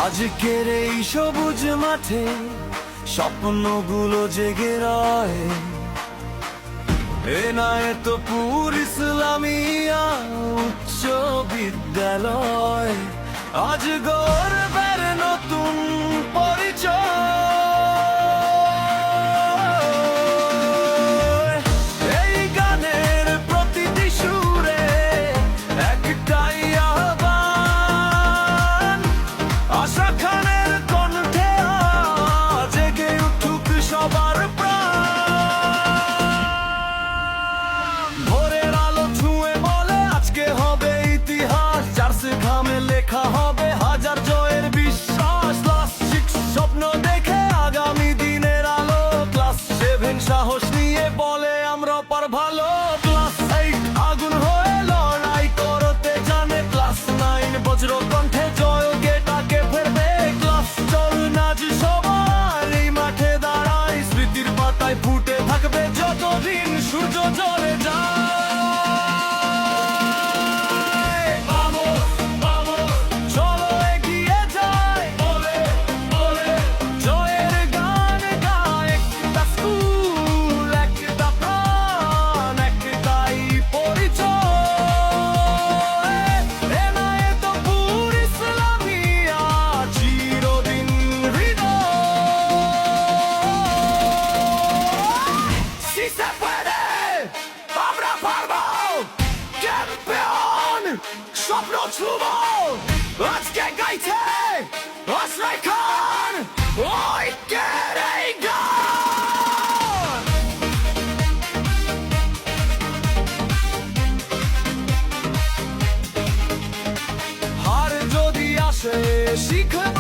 আজকের এই সবুজ মাঠে স্বপ্নগুলো জেগে রয়। এনায়েতপুর ইসলামিয়া উচ্চ বিদ্যালয় আজ গর্বের নতুন পরিচয়। এই গানের প্রতিটি সুরে একটাই আহ্বান, আশা খানের কণ্ঠে জেগে উঠুক সবার প্রাণ। ভোরের আলো ছুঁয়ে বলে আজকে হবে ইতিহাস, জার্সি ঘামে লেখা হবে হাজার জয়ের বিশ্বাস। ক্লাস 6 স্বপ্ন দেখে আগামী দিনের আলো, ক্লাস 7 সাহস নিয়ে বলে আমরা পার ভালো। ক্লাস 8 আগুন হয়ে লড়াই করতে জানে, ক্লাস 9 বজ্র কণ্ঠে জয়কে ডাকে ফেরবে। ক্লাস 12 আজ সবার এই মাঠে দাঁড়ায়, স্মৃতির পাতায় ফুটে থাকবে যতদিন সূর্য জ্বলে যায়। চলো এগিয়ে যাই, জয়ের গান গায়। একটা স্কুল, একটা প্রাণ, একটাই পরিচয়। এনায়েতপুর ইসলামিয়া চিরদিন হৃদয়। Si se puede, আমরা পারবো, চ্যাম্পিয়ন স্বপ্ন ছুঁব আজকে গাইছে আশ্রয় খান ঐক্যের এই গান। হার যদি আসে শিখব